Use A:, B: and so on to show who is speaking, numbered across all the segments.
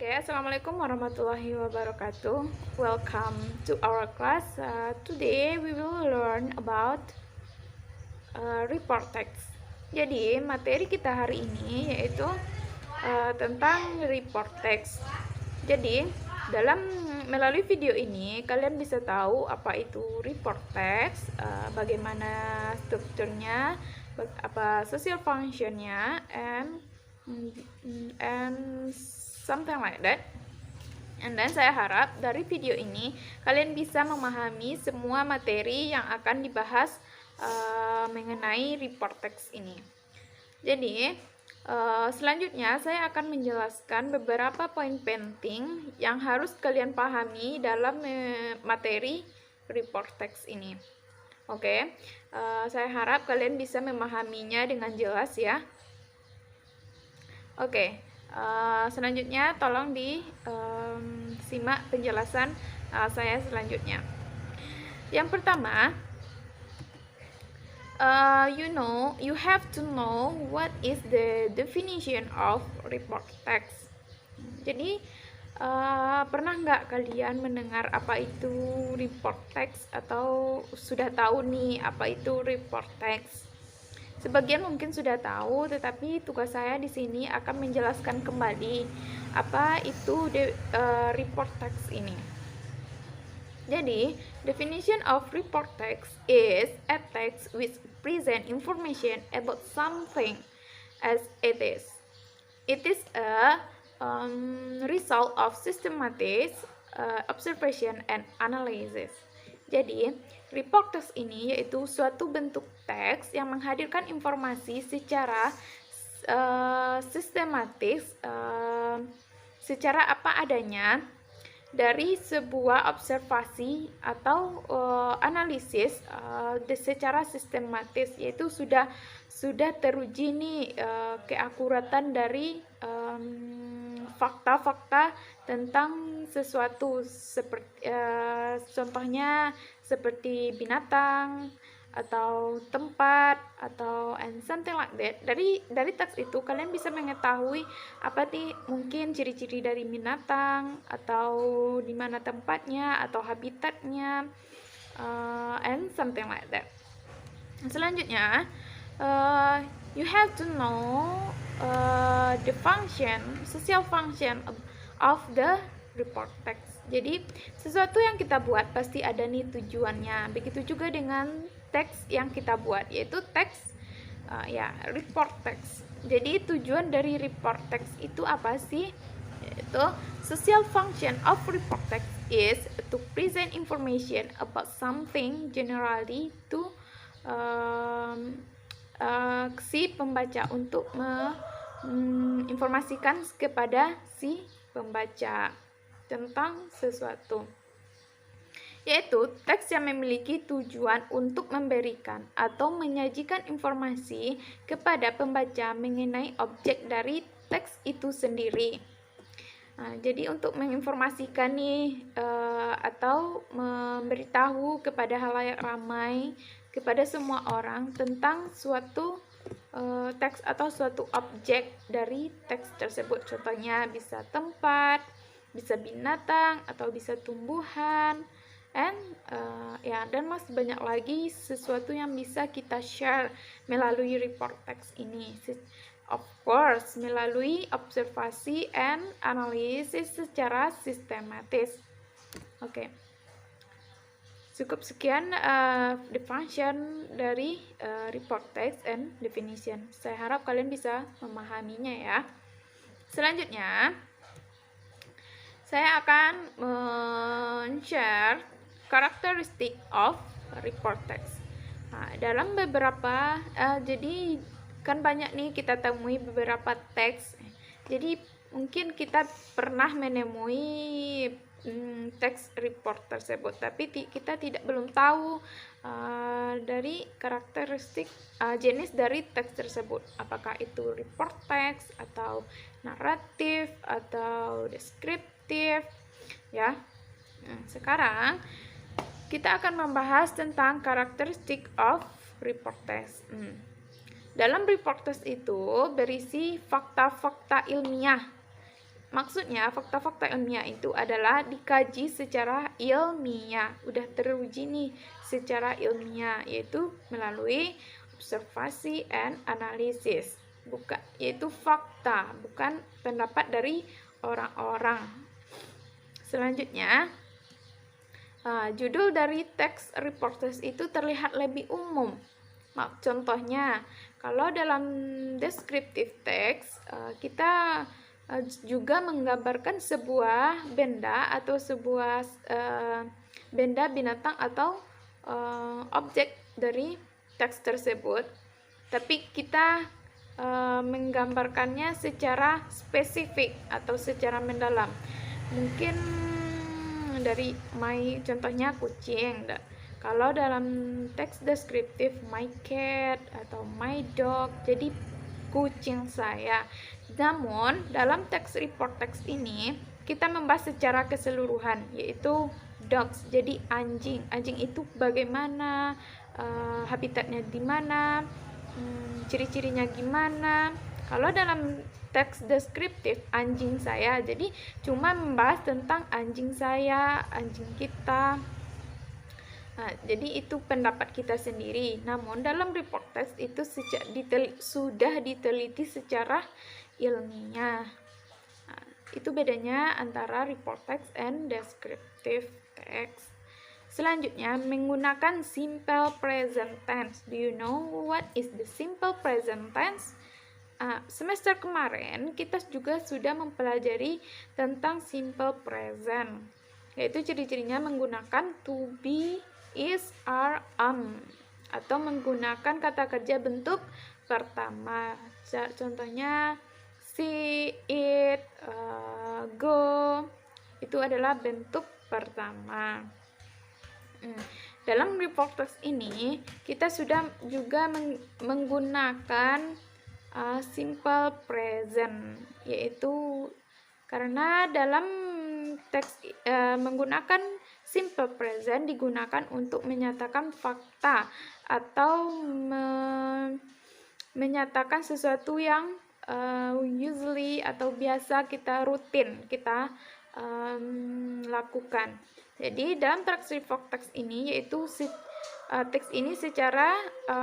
A: Oke, Assalamualaikum warahmatullahi wabarakatuh. Welcome to our class. Today we will learn about report text. Jadi materi kita hari ini yaitu tentang report text. Jadi melalui video ini kalian bisa tahu apa itu report text, bagaimana strukturnya, apa social functionnya, and something like that. And then saya harap dari video ini kalian bisa memahami semua materi yang akan dibahas mengenai report text ini. Jadi selanjutnya saya akan menjelaskan beberapa poin penting yang harus kalian pahami dalam materi report text ini. Oke, saya harap kalian bisa memahaminya dengan jelas ya. Oke. Selanjutnya tolong disimak penjelasan saya selanjutnya. Yang pertama, you have to know what is the definition of report text. Jadi pernah nggak kalian mendengar apa itu report text atau sudah tahu nih apa itu report text? Sebagian mungkin sudah tahu, tetapi tugas saya di sini akan menjelaskan kembali apa itu report text ini. Jadi, definition of report text is a text which present information about something as it is. It is a result of systematic observation and analysis. Jadi, report text ini yaitu suatu bentuk teks yang menghadirkan informasi secara sistematis, secara apa adanya dari sebuah observasi atau analisis secara sistematis, yaitu sudah teruji nih keakuratan dari fakta-fakta tentang sesuatu, seperti contohnya seperti binatang atau tempat atau and something like that. Dari teks itu kalian bisa mengetahui apa nih mungkin ciri-ciri dari binatang atau di mana tempatnya atau habitatnya, and something like that. Selanjutnya, you have to know the social function of the report text. Jadi sesuatu yang kita buat pasti ada nih tujuannya. Begitu juga dengan teks yang kita buat, yaitu teks report text. Jadi tujuan dari report text itu apa sih? Yaitu social function of report text is to present information about something generally to si pembaca, untuk menginformasikan kepada si pembaca tentang sesuatu, yaitu teks yang memiliki tujuan untuk memberikan atau menyajikan informasi kepada pembaca mengenai objek dari teks itu sendiri. Nah, jadi untuk menginformasikan nih atau memberitahu kepada halayak ramai, kepada semua orang tentang suatu teks atau suatu objek dari teks tersebut. Contohnya bisa tempat, bisa binatang, atau bisa tumbuhan, dan masih banyak lagi sesuatu yang bisa kita share melalui report text ini. Of course, melalui observasi and analisis secara sistematis. Oke. Cukup sekian the function dari report text and definition. Saya harap kalian bisa memahaminya ya. Selanjutnya, saya akan men-share karakteristik of report text. Nah, dalam beberapa jadi kan banyak nih kita temui beberapa teks. Jadi mungkin kita pernah menemui teks report tersebut, tapi kita belum tahu dari karakteristik jenis dari teks tersebut, apakah itu report text atau naratif atau deskriptif ya. Sekarang kita akan membahas tentang karakteristik of report text. Dalam report text itu berisi fakta-fakta ilmiah maksudnya fakta-fakta ilmiah itu adalah dikaji secara ilmiah, udah teruji nih secara ilmiah, yaitu melalui observasi and analisis, yaitu fakta, bukan pendapat dari orang-orang. Selanjutnya, judul dari teks reportage itu terlihat lebih umum. Contohnya, kalau dalam descriptive text, kita juga menggambarkan sebuah benda atau sebuah benda, binatang atau objek dari teks tersebut, tapi kita menggambarkannya secara spesifik atau secara mendalam. Mungkin dari contohnya kucing. Kalau dalam teks deskriptif my cat atau my dog, jadi kucing saya. Namun dalam teks report teks ini kita membahas secara keseluruhan, yaitu dogs, jadi anjing. Anjing itu bagaimana, habitatnya di mana, ciri-cirinya gimana. Kalau dalam teks deskriptif anjing saya, jadi cuma membahas tentang anjing saya, anjing kita. Jadi itu pendapat kita sendiri. Namun dalam report text itu sudah diteliti secara ilmiah. Itu bedanya antara report text and descriptive text. Selanjutnya, menggunakan simple present tense. Do you know what is the simple present tense? Semester kemarin kita juga sudah mempelajari tentang simple present, yaitu ciri-cirinya menggunakan to be, is, are, am, atau menggunakan kata kerja bentuk pertama. Contohnya see, eat, go, itu adalah bentuk pertama. Dalam report text ini kita sudah juga menggunakan simple present, yaitu karena dalam teks menggunakan simple present digunakan untuk menyatakan fakta atau menyatakan sesuatu yang usually atau biasa rutin kita lakukan. Jadi dalam teks report text ini, yaitu teks ini secara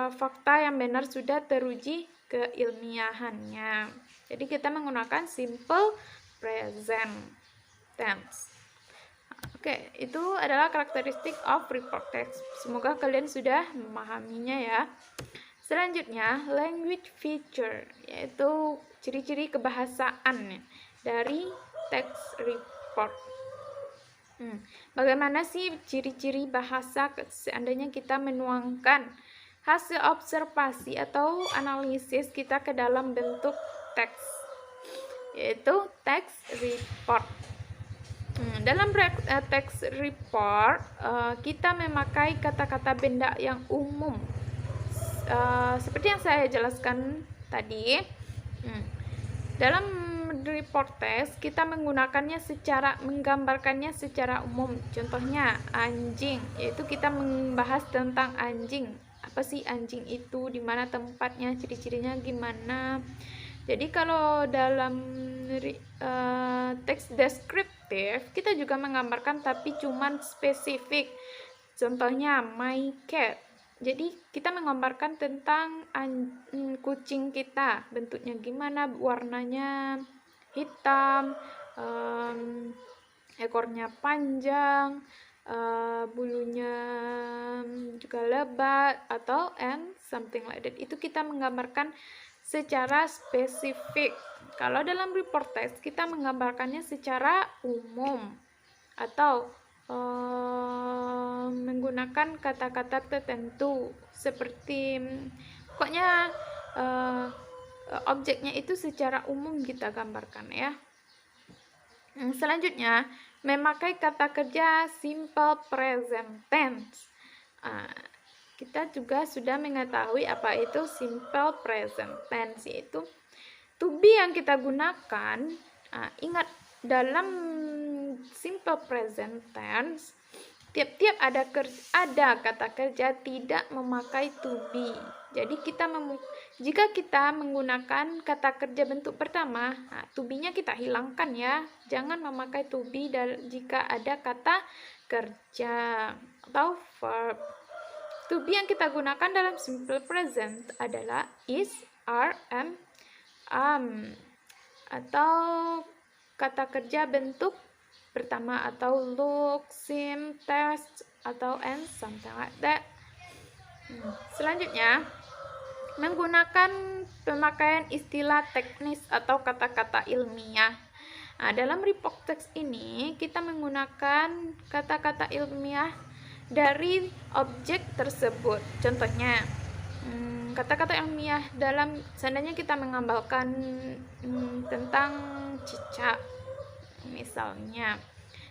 A: fakta yang benar sudah teruji keilmiahannya. Jadi kita menggunakan simple present tense. Oke, itu adalah karakteristik of report text. Semoga kalian sudah memahaminya ya. Selanjutnya, language feature, yaitu ciri-ciri kebahasaan dari teks report. Bagaimana sih ciri-ciri bahasa seandainya kita menuangkan hasil observasi atau analisis kita ke dalam bentuk teks, yaitu teks report. Dalam teks report kita memakai kata-kata benda yang umum, seperti yang saya jelaskan tadi. Dalam report text kita menggambarkannya secara umum. Contohnya anjing, yaitu kita membahas tentang anjing. Apa sih anjing itu, di mana tempatnya, ciri-cirinya gimana. Jadi kalau dalam teks deskriptif kita juga menggambarkan tapi cuman spesifik. Contohnya my cat. Jadi kita menggambarkan tentang kucing kita, bentuknya gimana, warnanya hitam, ekornya panjang, bulunya juga lebat, atau and something like that. Itu kita menggambarkan secara spesifik. Kalau dalam report text kita menggambarkannya secara umum atau menggunakan kata-kata tertentu, seperti pokoknya objeknya itu secara umum kita gambarkan ya. Selanjutnya, memakai kata kerja simple present tense. Kita juga sudah mengetahui apa itu simple present tense, yaitu to be yang kita gunakan. Ingat, dalam simple present tense tiap-tiap ada kata kerja tidak memakai to be. Jadi jika kita menggunakan kata kerja bentuk pertama, to be-nya kita hilangkan ya. Jangan memakai to be jika ada kata kerja atau verb. To be yang kita gunakan dalam simple present adalah is, are, am. Atau kata kerja bentuk pertama atau look, seem, taste, atau and something like that. Selanjutnya, menggunakan pemakaian istilah teknis atau kata-kata ilmiah. Dalam report text ini kita menggunakan kata-kata ilmiah dari objek tersebut. Contohnya, kata-kata ilmiah dalam seandainya kita menggambarkan tentang cicak misalnya.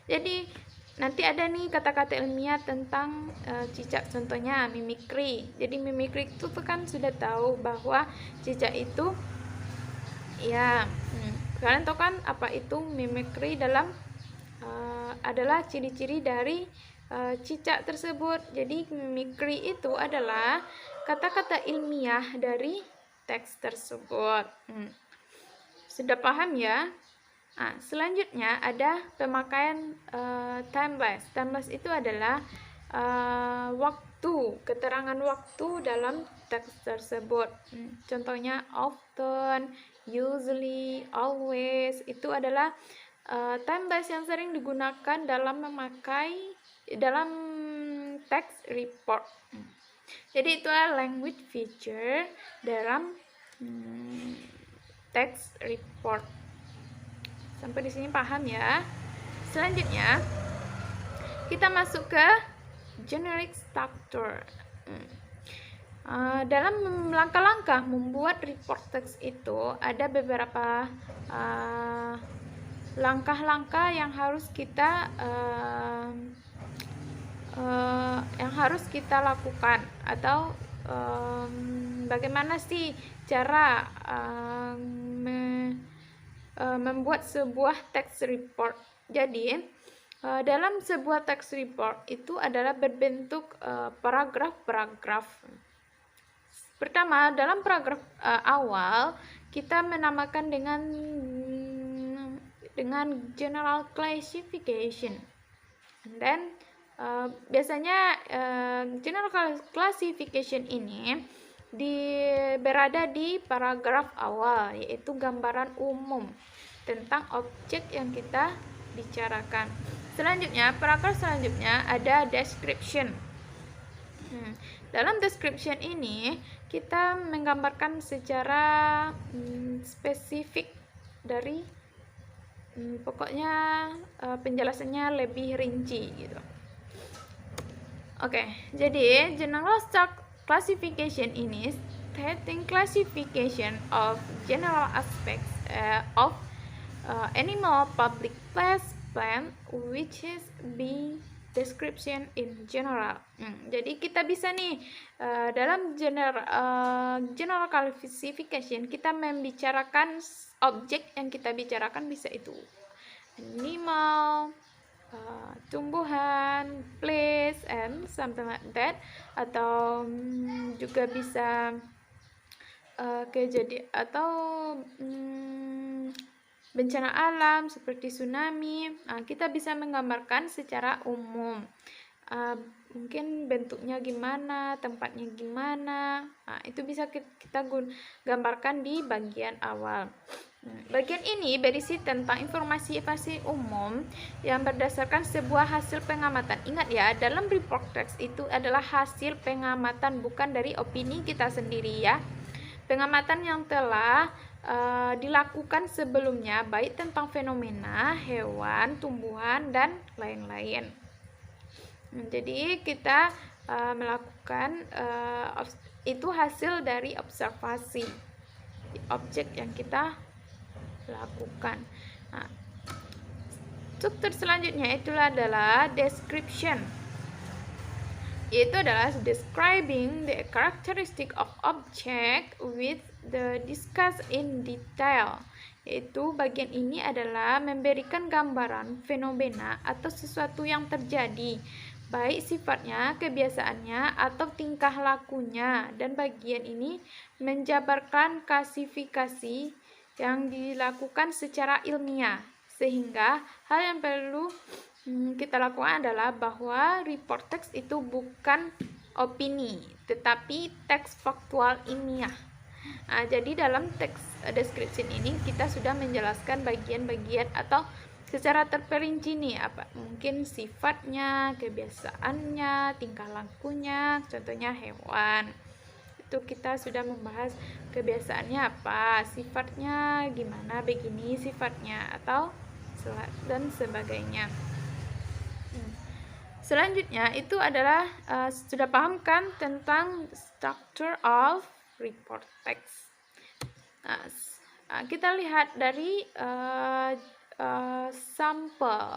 A: Jadi nanti ada nih kata-kata ilmiah tentang cicak, contohnya mimikri. Jadi mimikri itu kan sudah tahu bahwa cicak itu ya, kalian tahu kan apa itu mimikri dalam adalah ciri-ciri dari cicak tersebut. Jadi mimikri itu adalah kata-kata ilmiah dari teks tersebut. Sudah paham ya? Selanjutnya ada pemakaian timeless. Timeless itu adalah waktu, keterangan waktu dalam teks tersebut. Contohnya often, usually, always. Itu adalah timeless yang sering digunakan dalam dalam teks report. Jadi itulah language feature dalam teks report. Sampai di sini paham ya? Selanjutnya kita masuk ke generic structure. Dalam langkah-langkah membuat report text itu ada beberapa langkah-langkah yang harus kita lakukan, atau bagaimana sih cara membuat sebuah text report. Jadi dalam sebuah text report itu adalah berbentuk paragraf-paragraf. Pertama, dalam paragraf awal kita menamakan dengan general classification. And then biasanya general classification ini berada di paragraf awal, yaitu gambaran umum tentang objek yang kita bicarakan. Selanjutnya, paragraf selanjutnya ada description. Dalam description ini kita menggambarkan secara spesifik dari pokoknya penjelasannya lebih rinci gitu. Oke, jadi general classification ini stating classification of general aspects of animal, public place, plant, which is being description in general. Jadi kita bisa nih dalam general classification kita membicarakan objek yang kita bicarakan, bisa itu animal, tumbuhan, place, and something like that, atau juga bisa kejadian atau bencana alam seperti tsunami. Kita bisa menggambarkan secara umum, mungkin bentuknya gimana, tempatnya gimana. Itu bisa kita gambarkan di bagian awal. Bagian ini berisi tentang informasi umum yang berdasarkan sebuah hasil pengamatan. Ingat ya, dalam report text itu adalah hasil pengamatan, bukan dari opini kita sendiri ya. Pengamatan yang telah dilakukan sebelumnya, baik tentang fenomena, hewan, tumbuhan, dan lain-lain. Jadi kita melakukan itu hasil dari observasi objek yang kita lakukan. Struktur selanjutnya itulah adalah description. Itu adalah describing the characteristic of object with the discuss in detail. Yaitu bagian ini adalah memberikan gambaran fenomena atau sesuatu yang terjadi, baik sifatnya, kebiasaannya, atau tingkah lakunya. Dan bagian ini menjabarkan klasifikasi yang dilakukan secara ilmiah. Sehingga hal yang perlu kita lakukan adalah bahwa report text itu bukan opini, tetapi teks faktual ilmiah. Nah, jadi dalam teks description ini kita sudah menjelaskan bagian-bagian atau secara terperinci nih, apa mungkin sifatnya, kebiasaannya, tingkah lakunya, contohnya hewan. Itu kita sudah membahas kebiasaannya apa, sifatnya gimana, begini sifatnya, atau dan sebagainya. Selanjutnya itu adalah sudah paham kan tentang structure of report text. Kita lihat dari sampel.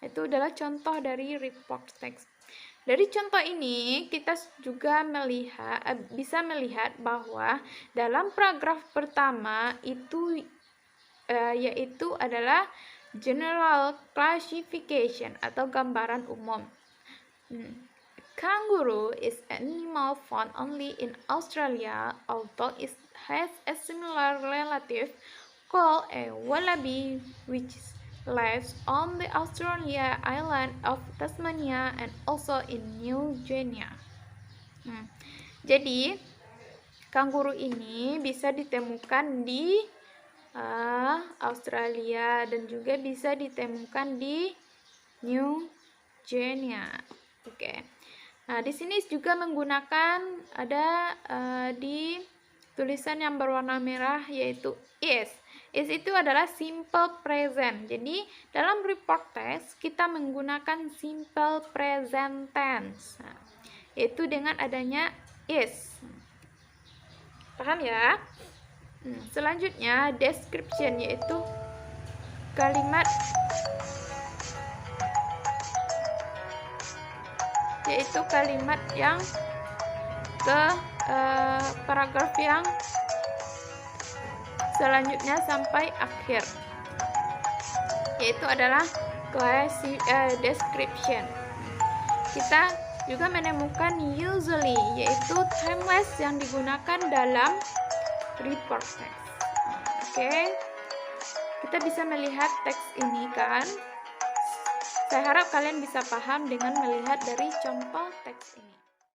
A: Itu adalah contoh dari report text. Dari contoh ini kita juga bisa melihat bahwa dalam paragraf pertama itu yaitu adalah general classification atau gambaran umum. Kangaroo is an animal found only in Australia, although it has a similar relative called a wallaby, which lives on the Australia island of Tasmania and also in New Guinea. Jadi kanguru ini bisa ditemukan di Australia dan juga bisa ditemukan di New Guinea. Oke. Nah, di sini juga menggunakan ada di tulisan yang berwarna merah yaitu is. Is itu adalah simple present. Jadi dalam report text kita menggunakan simple present tense. Nah, yaitu dengan adanya is. Paham ya? Selanjutnya description, yaitu kalimat yang ke paragraf yang selanjutnya sampai akhir, yaitu adalah description. Kita juga menemukan usually, yaitu timeless yang digunakan dalam report text. Oke. Kita bisa melihat teks ini kan? Saya harap kalian bisa paham dengan melihat dari contoh teks ini.